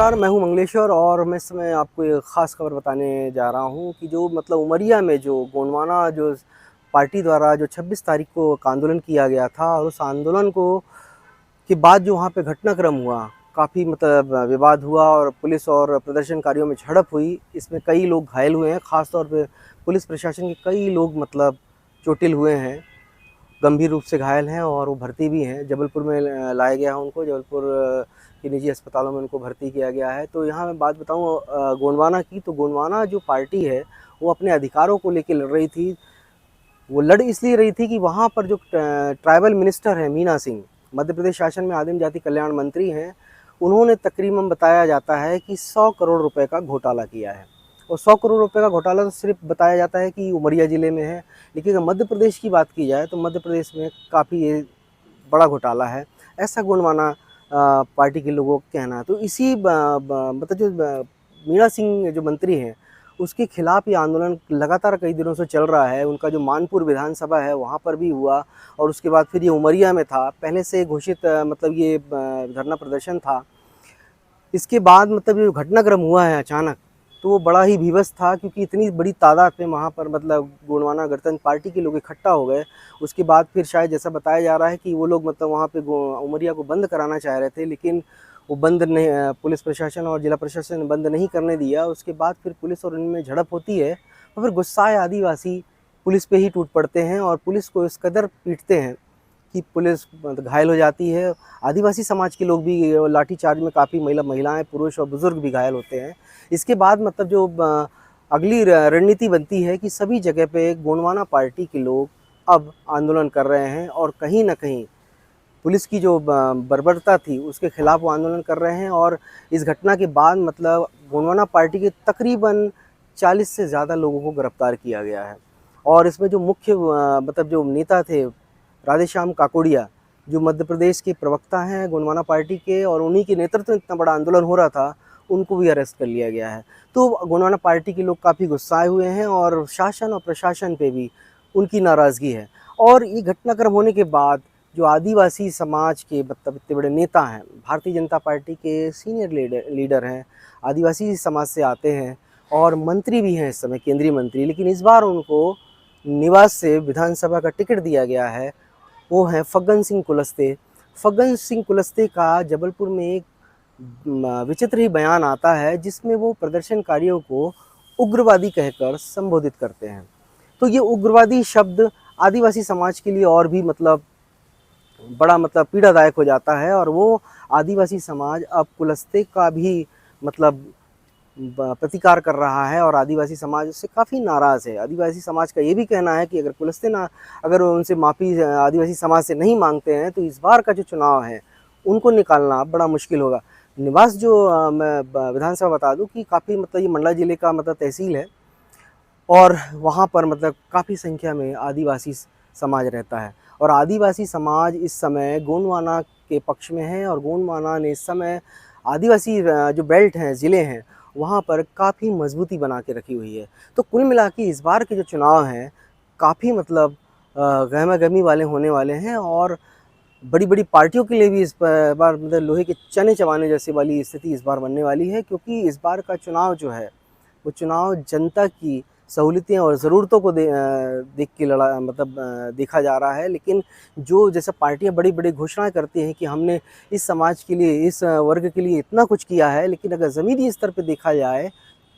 नमस्कार, मैं हूं मंगलेश्वर और मैं इस समय आपको एक ख़ास खबर बताने जा रहा हूं कि जो मतलब उमरिया में जो गोंडवाना जो पार्टी द्वारा जो 26 तारीख को एक आंदोलन किया गया था और उस आंदोलन को के बाद जो वहां पे घटनाक्रम हुआ, काफ़ी मतलब विवाद हुआ और पुलिस और प्रदर्शनकारियों में झड़प हुई। इसमें कई लोग घायल हुए हैं, ख़ास तौर पे पुलिस प्रशासन के कई लोग मतलब चोटिल हुए हैं, गंभीर रूप से घायल हैं और वो भर्ती भी हैं। जबलपुर में लाया गया है उनको, जबलपुर के निजी अस्पतालों में उनको भर्ती किया गया है। तो यहाँ मैं बात बताऊँ गोंडवाना की, तो गोंडवाना जो पार्टी है वो अपने अधिकारों को लेके लड़ रही थी। वो लड़ इसलिए रही थी कि वहाँ पर जो ट्राइबल मिनिस्टर हैं मीना सिंह, मध्य प्रदेश शासन में आदिम जाति कल्याण मंत्री हैं, उन्होंने तकरीबन बताया जाता है कि 100 करोड़ रुपए का घोटाला किया है। और 100 करोड़ रुपए का घोटाला तो सिर्फ बताया जाता है कि उमरिया ज़िले में है, लेकिन अगर मध्य प्रदेश की बात की जाए तो मध्य प्रदेश में काफ़ी ये बड़ा घोटाला है, ऐसा गोंडवाना पार्टी के लोगों का कहना है। तो इसी मतलब जो मीणा सिंह जो मंत्री हैं, उसके खिलाफ ये आंदोलन लगातार कई दिनों से चल रहा है। उनका जो मानपुर विधानसभा है वहाँ पर भी हुआ और उसके बाद फिर ये उमरिया में था। पहले से घोषित मतलब ये धरना प्रदर्शन था। इसके बाद मतलब ये घटनाक्रम हुआ है अचानक, तो वो बड़ा ही भीभत्स था क्योंकि इतनी बड़ी तादाद में वहाँ पर मतलब गोंडवाना गणतंत्र पार्टी के लोग इकट्ठा हो गए। उसके बाद फिर शायद जैसा बताया जा रहा है कि वो लोग मतलब वहाँ पे उमरिया को बंद कराना चाह रहे थे, लेकिन वो बंद नहीं, पुलिस प्रशासन और जिला प्रशासन ने बंद नहीं करने दिया। उसके बाद फिर पुलिस और इनमें झड़प होती है और फिर गुस्साए आदिवासी पुलिस पे ही टूट पड़ते हैं और पुलिस को इस कदर पीटते हैं कि पुलिस घायल हो जाती है। आदिवासी समाज के लोग भी लाठीचार्ज में काफ़ी महिलाएं, पुरुष और बुज़ुर्ग भी घायल होते हैं। इसके बाद मतलब जो अगली रणनीति बनती है कि सभी जगह पे गोंडवाना पार्टी के लोग अब आंदोलन कर रहे हैं और कहीं न कहीं पुलिस की जो बर्बरता थी उसके खिलाफ वो आंदोलन कर रहे हैं। और इस घटना के बाद मतलब गोंडवाना पार्टी के तकरीबन 40 से ज़्यादा लोगों को गिरफ्तार किया गया है। और इसमें जो मुख्य मतलब जो नेता थे राधेश्याम काकोड़िया, जो मध्य प्रदेश के प्रवक्ता हैं गोंडवाना पार्टी के, और उन्हीं के नेतृत्व में इतना बड़ा आंदोलन हो रहा था, उनको भी अरेस्ट कर लिया गया है। तो गोंडवाना पार्टी के लोग काफ़ी गुस्साए हुए हैं और शासन और प्रशासन पे भी उनकी नाराज़गी है। और ये घटनाक्रम होने के बाद जो आदिवासी समाज के मतलब इतने बड़े नेता हैं, भारतीय जनता पार्टी के सीनियर लीडर हैं, आदिवासी समाज से आते हैं और मंत्री भी हैं इस समय, केंद्रीय मंत्री, लेकिन इस बार उनको निवास से विधानसभा का टिकट दिया गया है। वो हैं फग्गन सिंह कुलस्ते। फग्गन सिंह कुलस्ते का जबलपुर में एक विचित्र ही बयान आता है जिसमें वो प्रदर्शनकारियों को उग्रवादी कहकर संबोधित करते हैं। तो ये उग्रवादी शब्द आदिवासी समाज के लिए और भी मतलब बड़ा मतलब पीड़ादायक हो जाता है और वो आदिवासी समाज अब कुलस्ते का भी मतलब प्रतिकार कर रहा है और आदिवासी समाज उससे काफ़ी नाराज़ है। आदिवासी समाज का ये भी कहना है कि अगर उनसे माफ़ी आदिवासी समाज से नहीं मांगते हैं तो इस बार का जो चुनाव है उनको निकालना बड़ा मुश्किल होगा। निवास जो मैं विधानसभा बता दूं कि काफ़ी मतलब ये मंडला ज़िले का मतलब तहसील है और वहाँ पर मतलब काफ़ी संख्या में आदिवासी समाज रहता है और आदिवासी समाज इस समय गोंडवाना के पक्ष में है और गोंडवाना ने इस समय आदिवासी जो बेल्ट हैं, ज़िले हैं, वहाँ पर काफ़ी मजबूती बना के रखी हुई है। तो कुल मिला के इस बार के जो चुनाव हैं काफ़ी मतलब गहमा-गहमी वाले होने वाले हैं और बड़ी-बड़ी पार्टियों के लिए भी इस बार मतलब लोहे के चने चबाने जैसी वाली स्थिति इस बार बनने वाली है, क्योंकि इस बार का चुनाव जो है वो चुनाव जनता की सहूलियतें और ज़रूरतों को देख के देखा जा रहा है। लेकिन जो जैसे पार्टियां बड़ी-बड़ी घोषणाएं करती हैं कि हमने इस समाज के लिए, इस वर्ग के लिए इतना कुछ किया है, लेकिन अगर ज़मीनी स्तर पे देखा जाए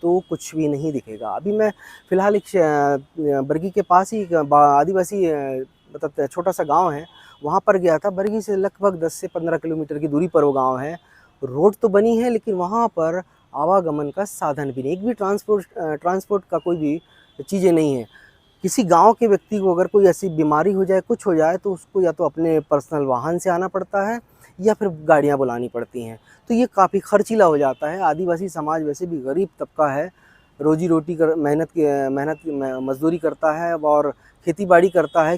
तो कुछ भी नहीं दिखेगा। अभी मैं फ़िलहाल एक बरगी के पास ही एक आदिवासी मतलब छोटा सा गाँव है, वहाँ पर गया था। बरगी से लगभग 10 से 15 किलोमीटर की दूरी पर वो गाँव है। रोड तो बनी है लेकिन वहाँ पर आवागमन का साधन भी नहीं, एक भी ट्रांसपोर्ट का कोई भी चीज़ें नहीं है। किसी गांव के व्यक्ति को अगर कोई ऐसी बीमारी हो जाए, कुछ हो जाए, तो उसको या तो अपने पर्सनल वाहन से आना पड़ता है या फिर गाड़ियां बुलानी पड़ती हैं। तो ये काफ़ी खर्चीला हो जाता है। आदिवासी समाज वैसे भी गरीब तबका है, रोजी रोटी कर मेहनत मजदूरी करता है और खेती बाड़ी करता है।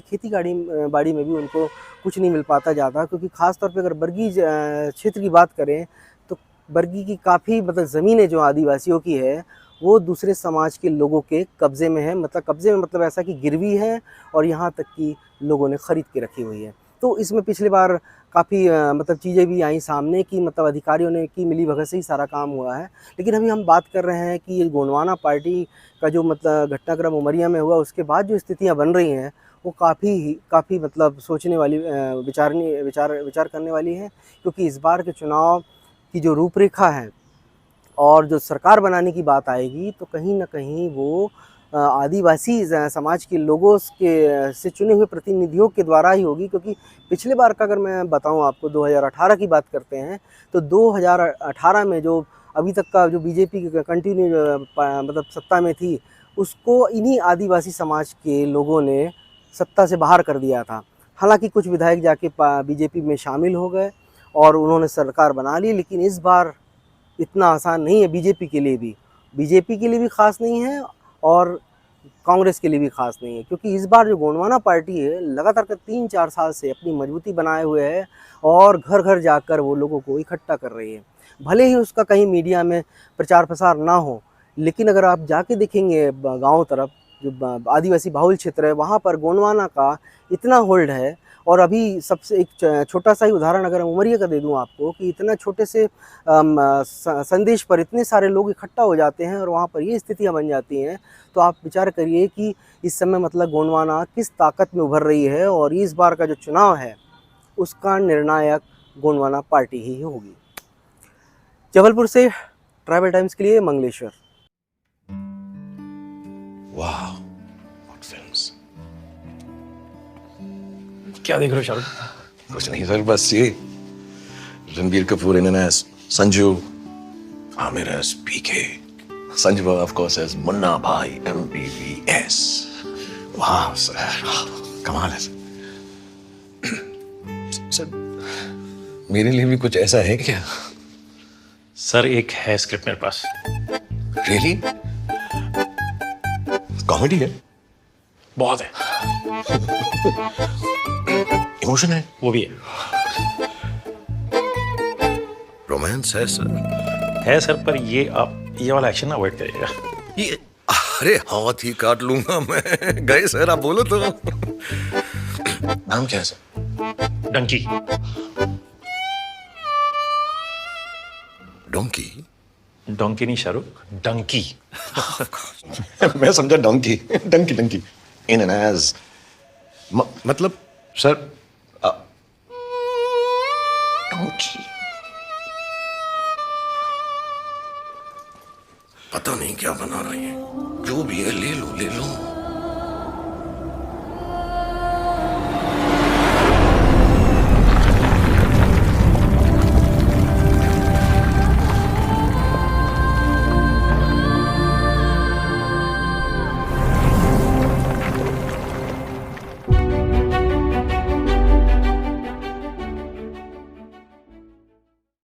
बाड़ी में भी उनको कुछ नहीं मिल पाता ज़्यादा, क्योंकि ख़ास तौर पे अगर बरगी क्षेत्र की बात करें तो बरगी की काफ़ी मतलब ज़मीनें जो आदिवासियों की है वो दूसरे समाज के लोगों के कब्ज़े में है। मतलब कब्ज़े में मतलब ऐसा कि गिरवी है और यहाँ तक कि लोगों ने ख़रीद के रखी हुई है। तो इसमें पिछले बार काफ़ी मतलब चीज़ें भी आई सामने कि मतलब अधिकारियों ने की मिलीभगत से ही सारा काम हुआ है। लेकिन अभी हम बात कर रहे हैं कि ये गोंडवाना पार्टी का जो मतलब घटनाक्रम उमरिया में हुआ, उसके बाद जो स्थितियाँ बन रही हैं वो काफ़ी मतलब सोचने वाली, विचार करने वाली है। क्योंकि इस बार के चुनाव की जो रूपरेखा है और जो सरकार बनाने की बात आएगी, तो कहीं न कहीं वो आदिवासी समाज के लोगों के से चुने हुए प्रतिनिधियों के द्वारा ही होगी। क्योंकि पिछले बार का अगर मैं बताऊँ आपको, 2018 की बात करते हैं, तो 2018 में जो अभी तक का जो बीजेपी कंटिन्यू मतलब सत्ता में थी, उसको इन्हीं आदिवासी समाज के लोगों ने सत्ता से बाहर कर दिया था। हालाँकि कुछ विधायक जाके बीजेपी में शामिल हो गए और उन्होंने सरकार बना ली, लेकिन इस बार इतना आसान नहीं है बीजेपी के लिए भी। बीजेपी के लिए भी ख़ास नहीं है और कांग्रेस के लिए भी ख़ास नहीं है, क्योंकि इस बार जो गोंडवाना पार्टी है लगातार 3-4 साल से अपनी मजबूती बनाए हुए है और घर-घर जाकर वो लोगों को इकट्ठा कर रही है। भले ही उसका कहीं मीडिया में प्रचार-प्रसार ना हो, लेकिन अगर आप जाके देखेंगे गाँव तरफ, जो आदिवासी बाहुल क्षेत्र है, वहाँ पर गोंडवाना का इतना होल्ड है। और अभी सबसे एक छोटा सा ही उदाहरण अगर उमरिया का दे दूँ आपको, कि इतना छोटे से संदेश पर इतने सारे लोग इकट्ठा हो जाते हैं और वहाँ पर ये स्थितियाँ बन जाती हैं। तो आप विचार करिए कि इस समय मतलब गोंडवाना किस ताकत में उभर रही है, और इस बार का जो चुनाव है उसका निर्णायक गोंडवाना पार्टी ही होगी। जबलपुर से ट्राइबल टाइम्स के लिए मंगलेश्वर। वाह, व्हाट फिल्म्स। क्या देख रहे हो शाहरुख? कुछ नहीं सर, बस ये Ranbir Kapoor in as Sanju, Aamir as PK, Sanju of course as Munna Bhai MBBS। वाह सर, कमाल है सर। सर मेरे लिए भी कुछ ऐसा है क्या? सर एक है स्क्रिप्ट मेरे पास। रियली? कॉमेडी है? बहुत है। इमोशन है? वो भी है। रोमांस है सर? है सर, पर ये वाला एक्शन ना अवॉइड करिएगा। ये अरे हाथ ही काट लूंगा मैं। गए सर, आप बोलो तो। नाम क्या है सर? डंकी। डोंकी? डोंकी नहीं शाहरुख, डंकी। मैं समझा donkey. Dunki Dunki in an ass मतलब सर डोंकी। पता नहीं क्या बना रही है, जो भी है ले लो ले लो।